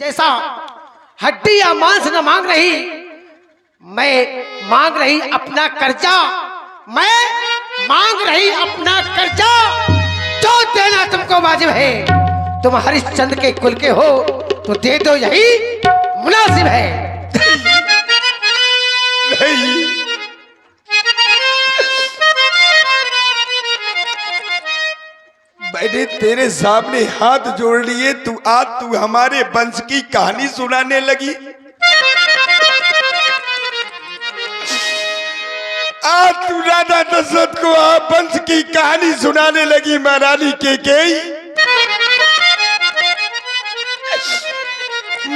जैसा हड्डी या मांस न मांग रही, मैं मांग रही अपना कर्जा, मैं मांग रही अपना कर्जा। जो देना तुमको वाजिब है, तुम हरिश्चंद्र के कुल के हो तो दे दो, यही मुनासिब है। नहीं, मैंने तेरे सामने हाथ जोड़ लिए, तू हमारे वंश की कहानी सुनाने लगी। आज तू राजा दशरथ को वंश की कहानी सुनाने लगी। महारानी कैकेयी,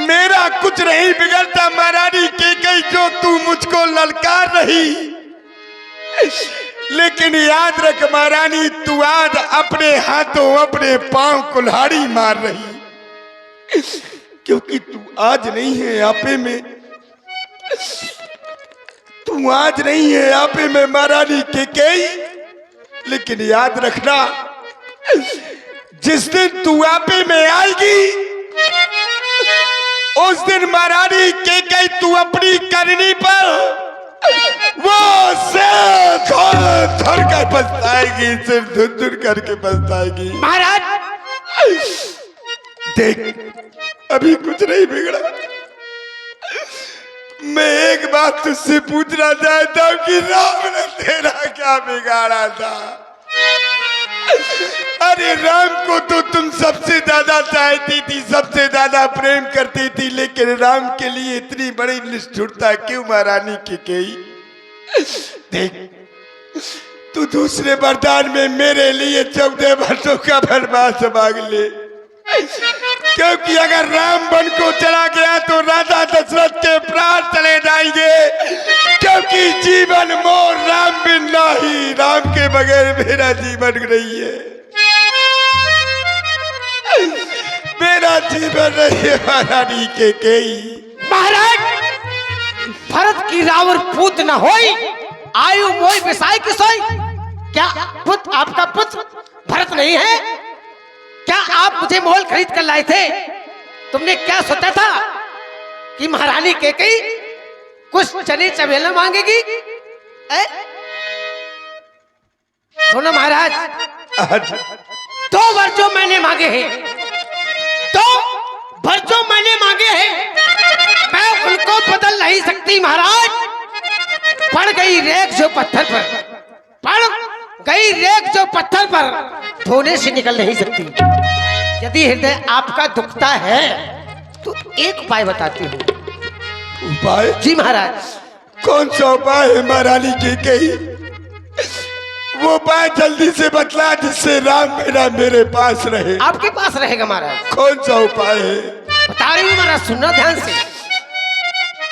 मेरा कुछ नहीं बिगड़ता महारानी कैकेयी, जो तू मुझको ललकार रही। लेकिन याद रख महारानी, तू आज अपने हाथों अपने पांव कुल्हाड़ी मार रही, क्योंकि तू आज नहीं है आपे में, तू आज नहीं है आपे में महारानी कैकेयी। लेकिन याद रखना, जिस दिन तू आपे में आएगी, उस दिन महारानी कैकेयी तू अपनी करनी पर वो सिर धर कर पछताएगी, सिर धुर करके पछताएगी। महाराज देख, अभी कुछ नहीं बिगड़ा। मैं एक बात तुझसे पूछना चाहता हूँ कि राम ने तेरा क्या बिगाड़ा था? अरे राम को तो तुम सबसे ज्यादा चाहती थी, सबसे ज्यादा प्रेम करती थी, लेकिन राम के लिए इतनी बड़ी निष्ठुरता क्यों महारानी कैकेयी? देख, तू दूसरे वरदान में मेरे लिए 14 वर्षों का वनवास मांग ले, क्योंकि अगर राम वन को चला गया तो राजा दशरथ के प्राण चले जाएंगे, क्योंकि जीवन मोर राम बिन नाही, राम के बगैर मेरा जीवन नहीं है, मेरा जीवन नहीं है महारानी कैकेयी। महाराज, भरत की रावण पूत न होई, आयु मोई बिसाई की सोई। क्या पुत्र, आपका पुत्र भरत नहीं है? क्या आप मुझे मोल खरीद कर लाए थे? तुमने क्या सोचा था कि महारानी कैकेयी कुछ चने चवेला मांगेगी? सुनो महाराज, 2 वर्षों मैंने मांगे हैं, 2 वर्षों मैंने मांगे हैं, मैं उनको बदल नहीं सकती महाराज। पड़ गई रेख जो पत्थर पर, पड़ गई रेख जो पत्थर पर, धोने से निकल नहीं सकती। यदि हृदय आपका दुखता है तो एक उपाय बताती हूँ। उपाय? जी महाराज। कौन सा उपाय है महारानी कैकेयी? वो उपाय जल्दी से बतला, जिससे राम मेरे पास रहे। आपके पास रहेगा महाराज। कौन सा उपाय है? बता रही हूँ महाराज, सुनना ध्यान से,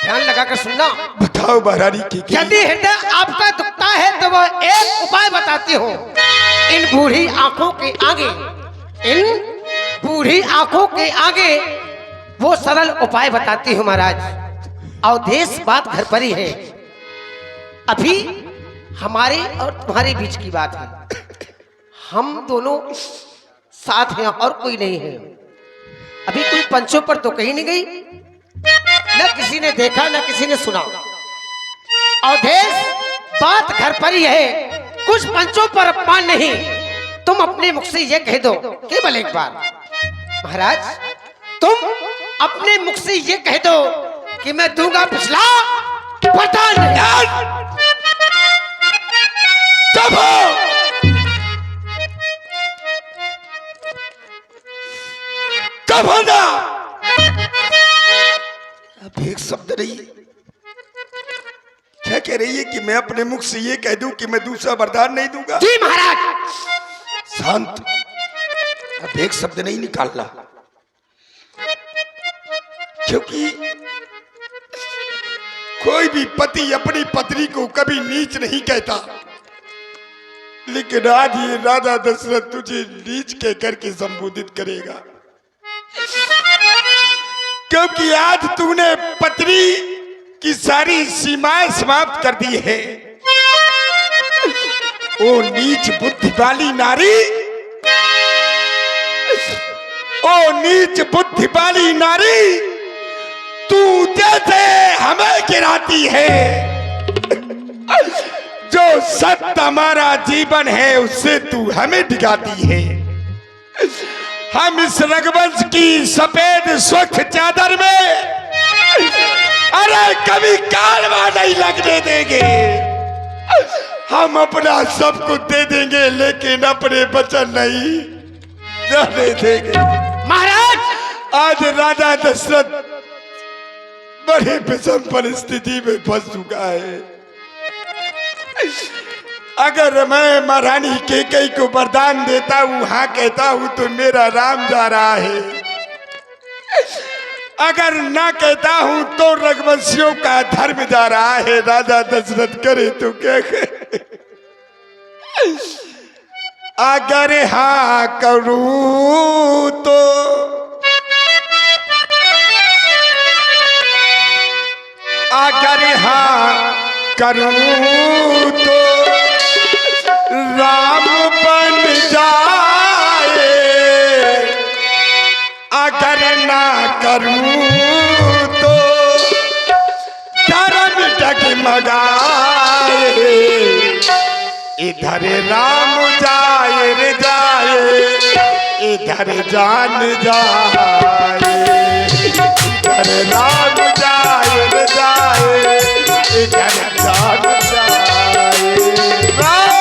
ध्यान लगाकर सुनना। बताओ महारानी कैकेयी। यदि हृदय आपका दुखता है तो वो एक उपाय बताती हूँ। इन बूढ़ी आंखों के आगे, इन बूढ़ी आंखों के आगे वो सरल उपाय बताती हूँ महाराज। अवधेश बात घर पर ही है, अभी हमारे और तुम्हारे बीच की बात है। हम दोनों साथ हैं और कोई नहीं है। अभी कोई पंचों पर तो कहीं नहीं गई, न किसी ने देखा न किसी ने सुना। अवधेश बात घर पर ही है, कुछ पंचों पर अपमान नहीं। तुम अपने मुख से ये कह दो केवल एक बार महाराज, तुम अपने मुख से ये कह दो कि मैं दूंगा पिछला वरदान। अब एक शब्द नहीं, क्या कह रही है कि मैं अपने मुख से ये कह दूं कि मैं दूसरा वरदान नहीं दूंगा? जी महाराज। शांत, अब एक शब्द नहीं निकालना, क्योंकि कोई भी पति अपनी पत्नी को कभी नीच नहीं कहता, लेकिन आज ये राजा दशरथ तुझे नीच कहकर के संबोधित करेगा, क्योंकि आज तूने पत्नी की सारी सीमाएं समाप्त कर दी है। ओ नीच बुद्धि वाली नारी, ओ नीच बुद्धि वाली नारी, कैसे हमें गिराती है। जो सत्य हमारा जीवन है उससे तू हमें डिगाती है। हम इस रघुवंश की सफेद स्वच्छ चादर में अरे कभी कालवा नहीं लगने देंगे। हम अपना सब कुछ दे देंगे लेकिन अपने वचन नहीं जाने देंगे। महाराज आज राजा दशरथ बड़ी विषम परिस्थिति में फंस चुका है। अगर मैं महारानी कैकेयी को वरदान देता हूँ, हाँ कहता हूँ, तो मेरा राम जा रहा है। अगर ना कहता हूँ तो रघुवंशियों का धर्म जा रहा है। राजा दशरथ करे तो क्या करे। अगर हाँ करूँ तो अगर हाँ करूँ तो राम बन जाए। अगर ना करूँ तो धर्म डगमगाए। इधर राम जाए रे जाए, इधर जान जाए। इधर राम जाए रे जाए, इधर जान जाए। राम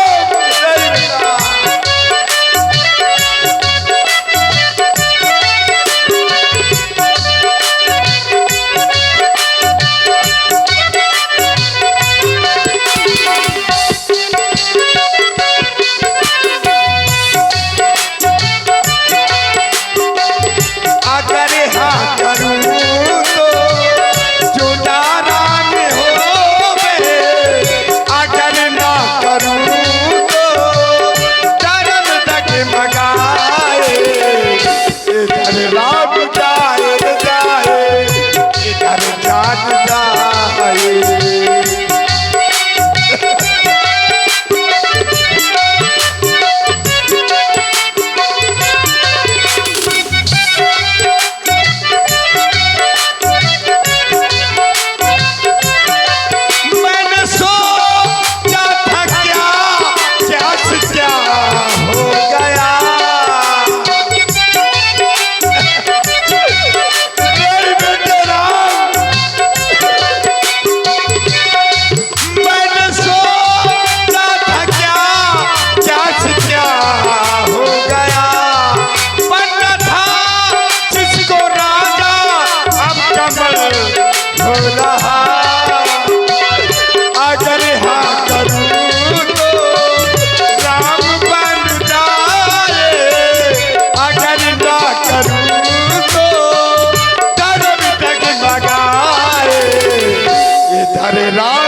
जय राम।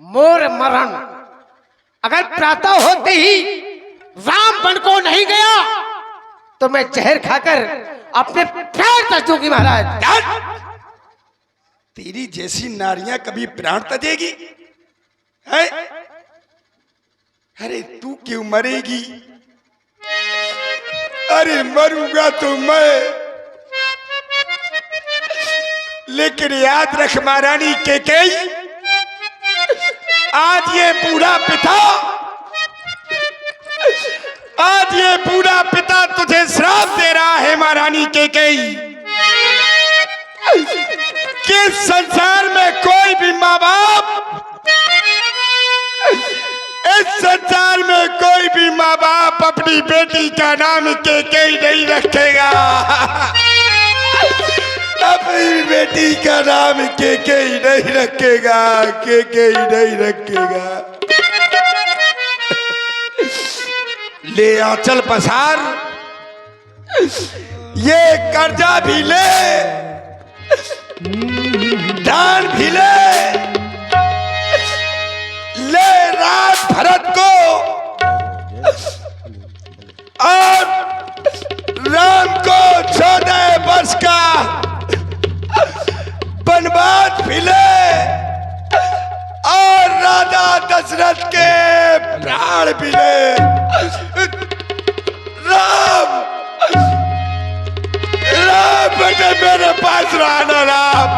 मोर मरण। अगर प्रातः होते ही राम बन को नहीं गया तो मैं जहर खाकर अपने प्राण तज दूंगी महाराज। तेरी जैसी नारियां कभी प्राण तजेगी है? अरे तू क्यों मरेगी? अरे मरूंगा तो मैं, लेकिन याद रख महारानी कैकेयी, आज ये बूढ़ा पिता तुझे श्राप दे रहा है महारानी कैकेयी। किस संसार में कोई भी माँ बाप, इस संसार में कोई भी माँ बाप अपनी बेटी का नाम कैकेयी नहीं रखेगा। अपनी बेटी का नाम कैकेयी नहीं रखेगा, कैकेयी नहीं रखेगा। ले आंचल पसार, ये कर्जा भी ले, दान भी ले राज भरत को और राम को 14 वर्ष का वनवास भी ले और राजा दशरथ के प्राण भी ले। राम राम बेटे मेरे पास रहना राम।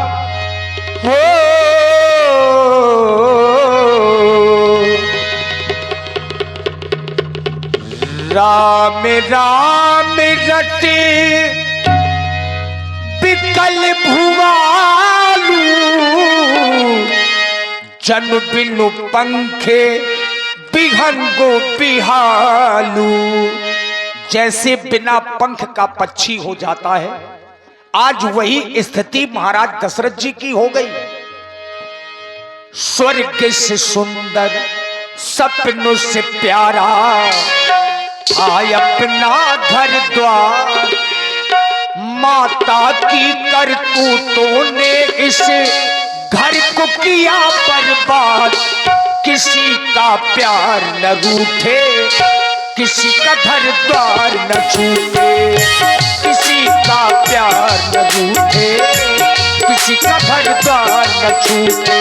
हो राम राम रटे बिकल भुवालू, जन बिनु पंखे बिहंगो बिहालू। जैसे बिना पंख का पक्षी हो जाता है, आज वही स्थिति महाराज दशरथ जी की हो गई। स्वर्ग से सुंदर सपनों से प्यारा आय अपना घर द्वार, माता की करतूतों ने इस घर को किया बर्बाद। किसी का प्यार न रूठे, किसी का घर द्वार न छूटे, किसी का प्यार न रूठे, किसी का घर द्वार न छूटे।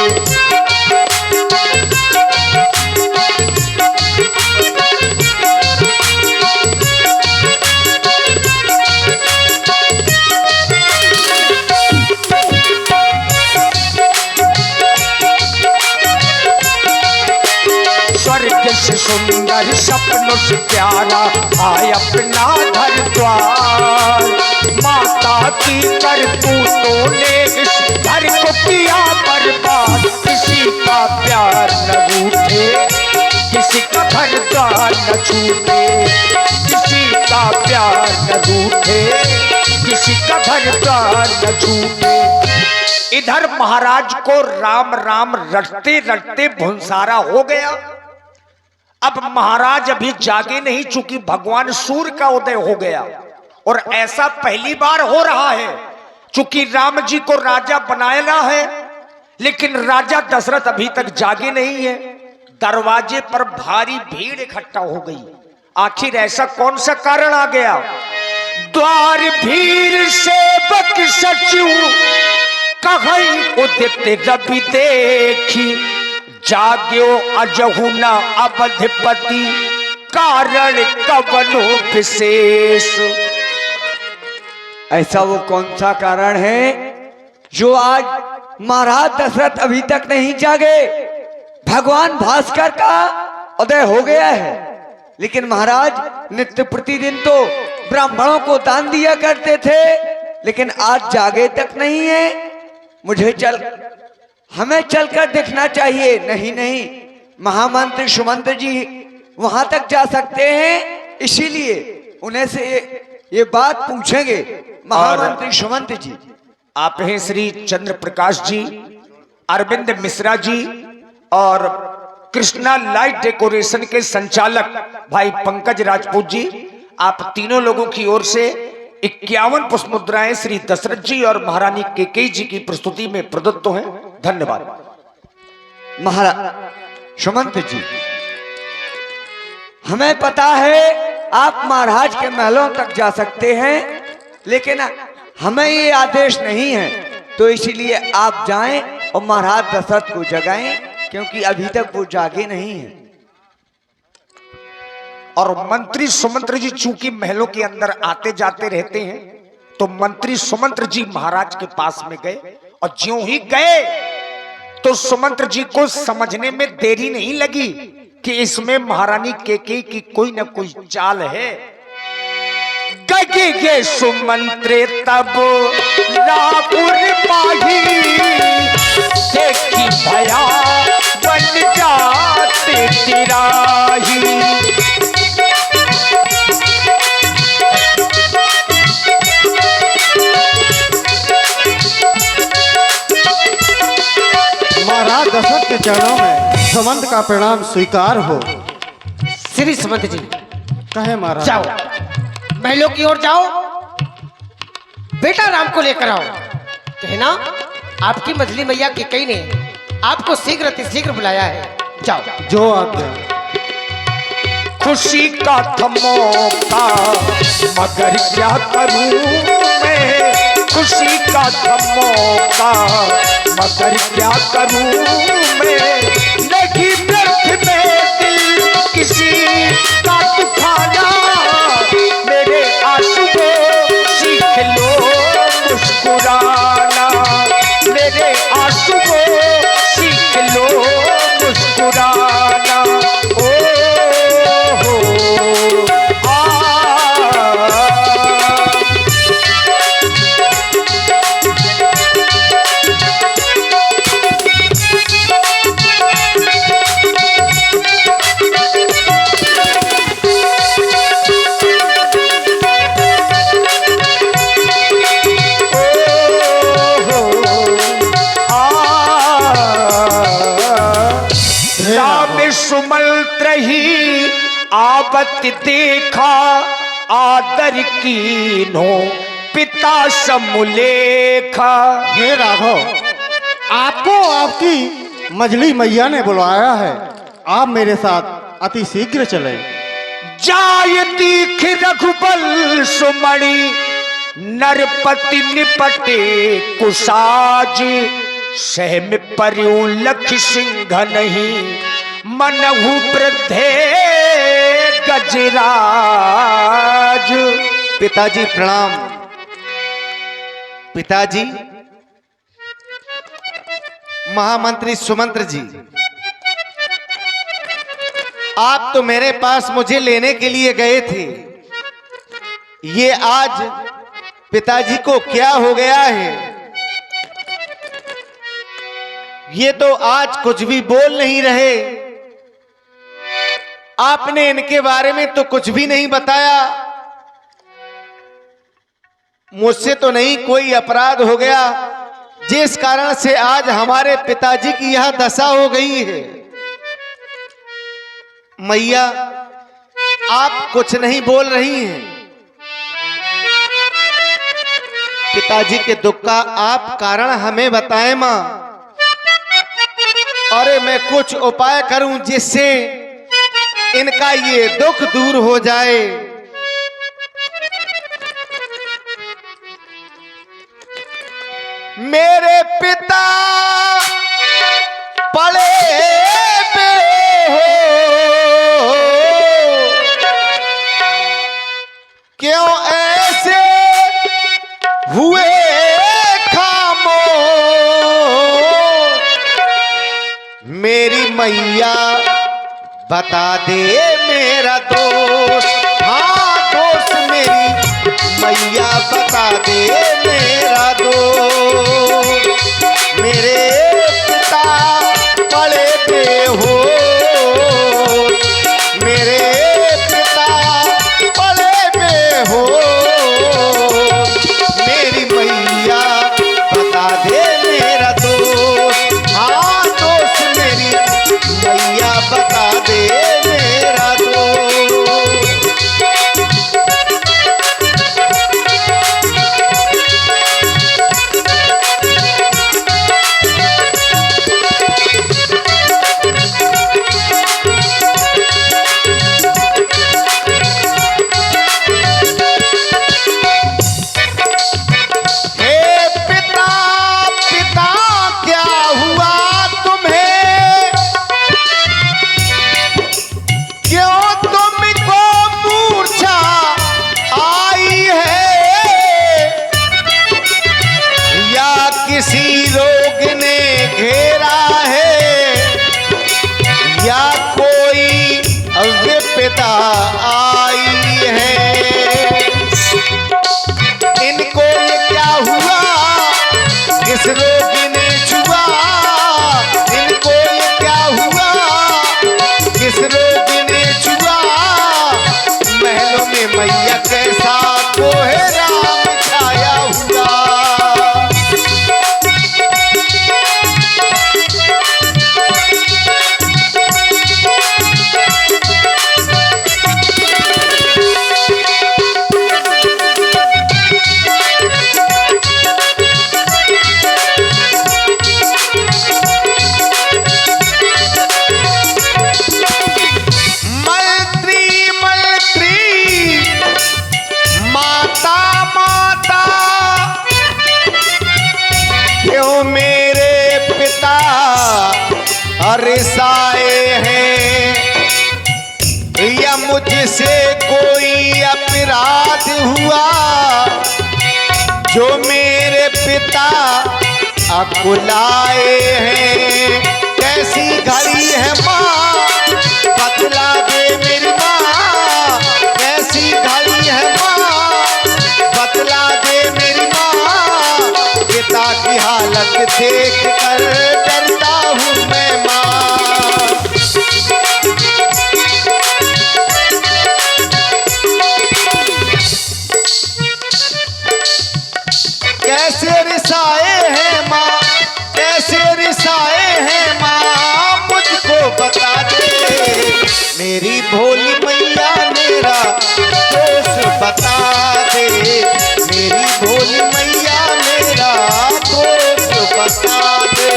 सुंदर सपनों से प्यारा आय अपना घर द्वार, माता की करतूतों ने इस घर को किया बर्बाद। किसी का प्यार न रूठे, किसी का घर द्वार न छूटे, किसी का प्यार न रूठे, किसी का घर द्वार न छूटे। इधर महाराज को राम राम रटते रटते भुंसारा हो गया। अब महाराज अभी जागे नहीं, चूंकि भगवान सूर्य का उदय हो गया और ऐसा पहली बार हो रहा है। चूंकि राम जी को राजा बनाया है, लेकिन राजा दशरथ अभी तक जागे नहीं है। दरवाजे पर भारी भीड़ इकट्ठा हो गई। आखिर ऐसा कौन सा कारण आ गया? द्वार भीड़ से बक सचू कहीं उदित रवि देखी, जाग्यो अजहु न अवधिपति कारण कवनो विशेष। ऐसा वो कौन सा कारण है जो आज महाराज दशरथ अभी तक नहीं जागे? भगवान भास्कर का उदय हो गया है, लेकिन महाराज नित्य प्रतिदिन तो ब्राह्मणों को दान दिया करते थे, लेकिन आज जागे तक नहीं है। हमें चलकर देखना चाहिए। नहीं नहीं, महामंत्री सुमंत्र जी वहां तक जा सकते हैं, इसीलिए उन्हें से ये बात पूछेंगे। महामंत्री सुमंत्र जी, आप हैं श्री चंद्र प्रकाश जी, अरविंद मिश्रा जी और कृष्णा लाइट डेकोरेशन के संचालक भाई पंकज राजपूत जी। आप तीनों लोगों की ओर से 51 पुष्प मुद्राएं श्री दशरथ जी और महारानी केकई जी की प्रस्तुति में प्रदत्त हैं। धन्यवाद। महाराज सुमंत जी, हमें पता है आप महाराज के महलों तक जा सकते हैं, लेकिन हमें ये आदेश नहीं है, तो इसीलिए आप जाएं और महाराज दशरथ को जगाएं, क्योंकि अभी तक वो जागे नहीं हैं। और मंत्री सुमंत्र जी चूंकि महलों के अंदर आते जाते रहते हैं, तो मंत्री सुमंत्र जी महाराज के पास में गए, और ज्यों ही गए तो सुमंत्र जी को समझने में देरी नहीं लगी कि इसमें महारानी केकई की कोई न कोई चाल है। गगे सुमंत्रे तब रापुर पाही, देखी भया बन जाते तिराही। महाराज दशरथ के चरणों में सुमंत का प्रणाम स्वीकार हो। श्री सुमंत जी, कहे महाराज। जाओ महलों की ओर जाओ बेटा राम को लेकर आओ। कहना आपकी मझली मैया केकई ने आपको शीघ्र अतिशीघ्र बुलाया है, जाओ। जो आज्ञा। खुशी का था मौका मगर क्या करूं मैं, खुशी का था मौका मगर क्या करूं मैं, नहीं व्यर्थ में दिल किसी का दुखाना, मेरे आंसू को सीख लो मुस्कुराना, मेरे आंसू को सीख लो मुस्कुराना। ओ सुमंत्र ही आवत देखा आदर कीनो पिता समुलेखा। हे राघव, आपको आपकी मजली मैया ने बुलाया है, आप मेरे साथ अति शीघ्र चले। जाय दीख रघुबल सुमणि नरपति निपटे कुसाज, सहम पर्यु लख सिंह नहीं मनहु वृद्धे गजराज। पिताजी प्रणाम। पिताजी, महामंत्री सुमंत्र जी, आप तो मेरे पास मुझे लेने के लिए गए थे, ये आज पिताजी को क्या हो गया है? ये तो आज कुछ भी बोल नहीं रहे, आपने इनके बारे में तो कुछ भी नहीं बताया। मुझसे तो नहीं कोई अपराध हो गया जिस कारण से आज हमारे पिताजी की यह दशा हो गई है। मैया, आप कुछ नहीं बोल रही हैं। पिताजी के दुख का आप कारण हमें बताएं मां, अरे मैं कुछ उपाय करूं जिससे इनका ये दुख दूर हो जाए। मेरे पिता पड़े पे हो, क्यों ऐसे हुए खामोश, मेरी मैया बता दे मेरा दोस्त, हाँ दोस्त मेरी मैया बता दे मेरा दोस्त। मेरे पिता पड़े पे हो, मेरे पिता पड़े पे हो, मेरी मैया बता दे मेरा दोस्त, हाँ दोस्त मेरी मैया बता दे मेरा दोस्त। रिसाए हैं या मुझसे कोई अपराध हुआ जो मेरे पिता अकुलाए हैं। कैसी घड़ी है माँ बतला दे मेरी माँ, कैसी घड़ी है माँ बतला दे मेरी माँ, पिता की हालत देख कर डरता हूँ मैं माँ। कैसे रिसाए हैं माँ, कैसे रिसाए हैं माँ, मुझको बता दे मेरी भोली मैया, मेरा दोष बता दे मेरी भोली मैया, मेरा दोष बता दे।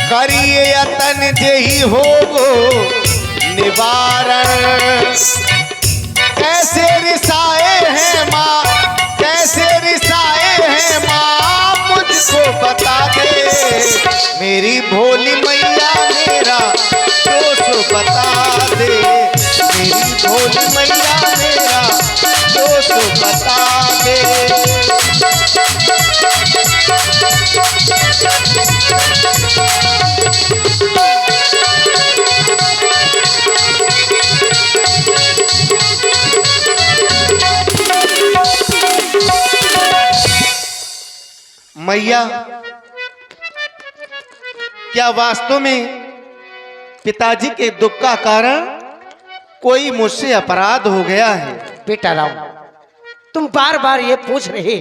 करिए यतन जेहि होगो निवारण। कैसे रिसाए हैं माँ, कैसे रिसाए हैं माँ, मुझको बता दे मेरी भोली मैया, मेरा दोष बता दे मेरी भोली मैया, मेरा दोष बता दे। मैया, क्या वास्तव में पिताजी के दुख का कारण कोई मुझसे अपराध हो गया है? बेटा राम, तुम बार बार ये पूछ रहे,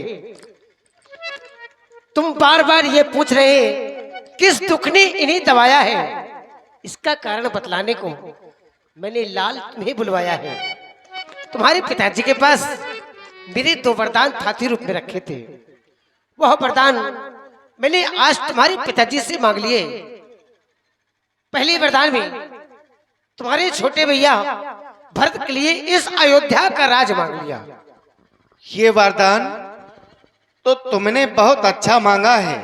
तुम बार बार ये पूछ रहे किस दुख ने इन्हें दबाया है, इसका कारण बतलाने को मैंने लाल तुम्हें बुलवाया है। तुम्हारे पिताजी के पास मेरे 2 वरदान थाती रूप में रखे थे, वह वरदान मैंने आज तुम्हारे पिताजी से मांग लिए। पहले वरदान में तुम्हारे छोटे भैया भरत के लिए इस अयोध्या का राज मांग लिया। ये वरदान तो तुमने बहुत अच्छा मांगा है।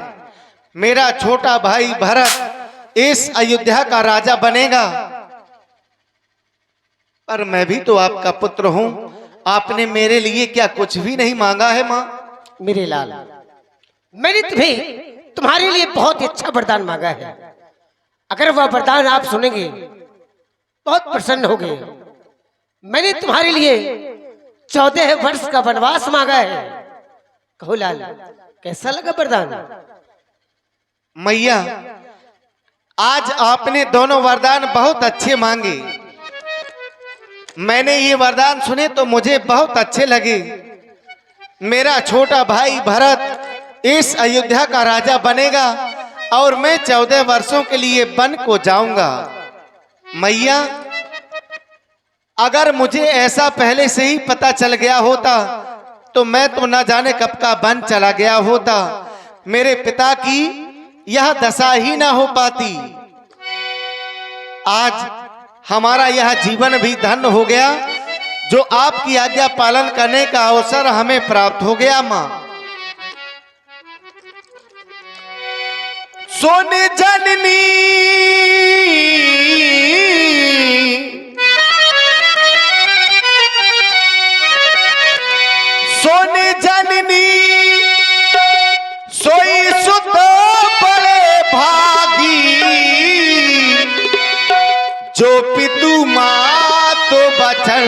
मेरा छोटा भाई भरत इस अयोध्या का राजा बनेगा, पर मैं भी तो आपका पुत्र हूं। आपने मेरे लिए क्या कुछ भी नहीं मांगा है मां? मेरे लाल, मैंने तुम्हें तुम्हारे लिए बहुत ही अच्छा वरदान मांगा है। अगर वह वरदान आप सुनेंगे बहुत प्रसन्न होगे। मैंने तुम्हारे लिए 14 वर्ष का वनवास मांगा है। कहो लाल, कैसा लगा वरदान? मैया, आज आपने दोनों वरदान बहुत अच्छे मांगे। मैंने ये वरदान सुने तो मुझे बहुत अच्छे लगे। मेरा छोटा भाई भरत इस अयोध्या का राजा बनेगा और मैं 14 वर्षों के लिए वन को जाऊंगा। मैया, अगर मुझे ऐसा पहले से ही पता चल गया होता तो मैं तो न जाने कब का वन चला गया होता। मेरे पिता की यह दशा ही ना हो पाती। आज हमारा यह जीवन भी धन्य हो गया जो आपकी आज्ञा पालन करने का अवसर हमें प्राप्त हो गया। मां, सोन जननी सोन जननी सोई सुत बड़े भागी, जो पितु माँ तो बचन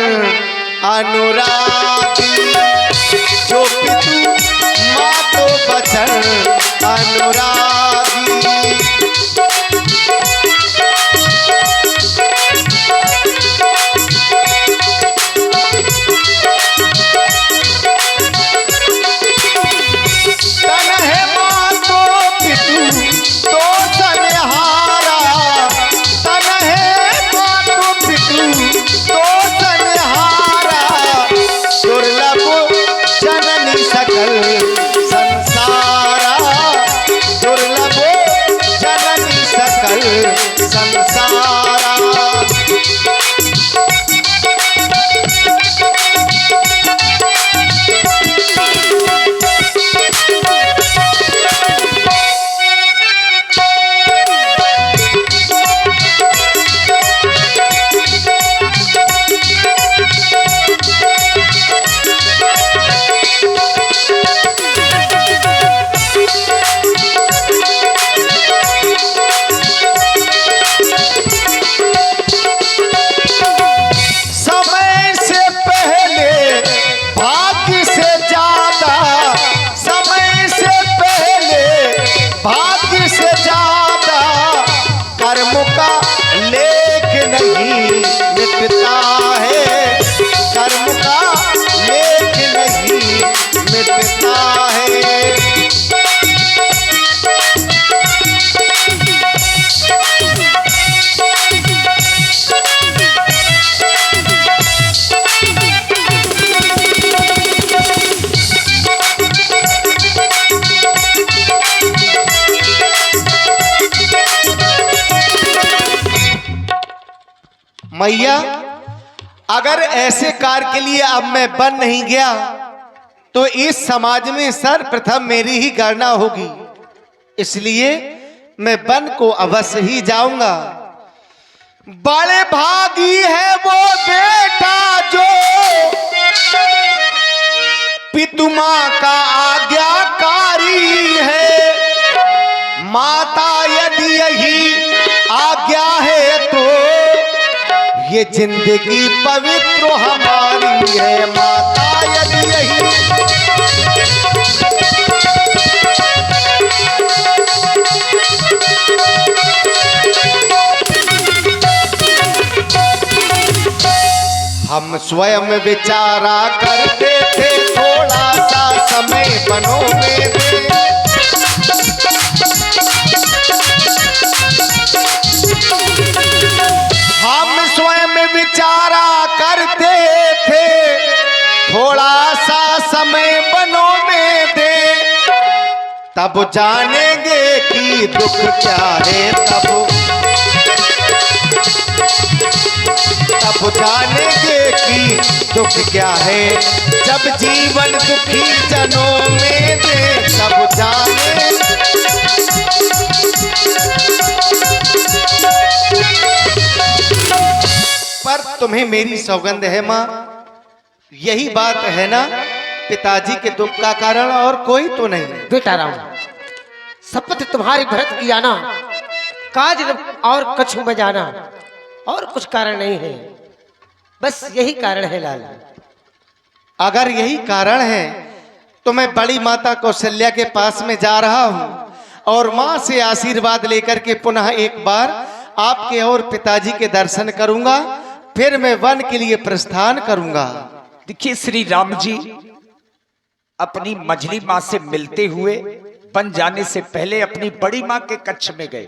अनुरागी, जो पितु माँ तो बचन अनुरागी। मैया, अगर ऐसे कार्य के लिए अब मैं बन नहीं गया तो इस समाज में सर्वप्रथम मेरी ही गणना होगी, इसलिए मैं वन को अवश्य ही जाऊंगा। बड़े भागी है वो बेटा जो पितु मां का आज्ञाकारी है। माता यदि यही आज्ञा है तो ये जिंदगी पवित्र हमारी है। माता यदि यही हम स्वयं विचारा करते थे, थोड़ा सा समय बनों में दे। हम स्वयं विचारा करते थे, थोड़ा सा समय बनों में दे। तब जानेंगे कि दुख क्या है, तब जानेंगे कि दुख क्या है। जब जीवन दुखी जनों में दे, तब जाने। पर तुम्हें मेरी सौगंध है माँ, यही बात है ना पिताजी के दुख का कारण, और कोई तो नहीं। बेटा राम, शपथ तुम्हारी भरत की आना, काज और कछु में जाना, और कुछ कारण नहीं है, बस यही कारण है लाल। अगर यही कारण है तो मैं बड़ी माता कौशल्या के पास में जा रहा हूं और मां से आशीर्वाद लेकर के पुनः एक बार आपके और पिताजी के दर्शन करूंगा, फिर मैं वन के लिए प्रस्थान करूंगा। देखिए श्री राम जी अपनी मझली माँ से मिलते हुए वन जाने से पहले अपनी बड़ी माँ के कक्ष में गए।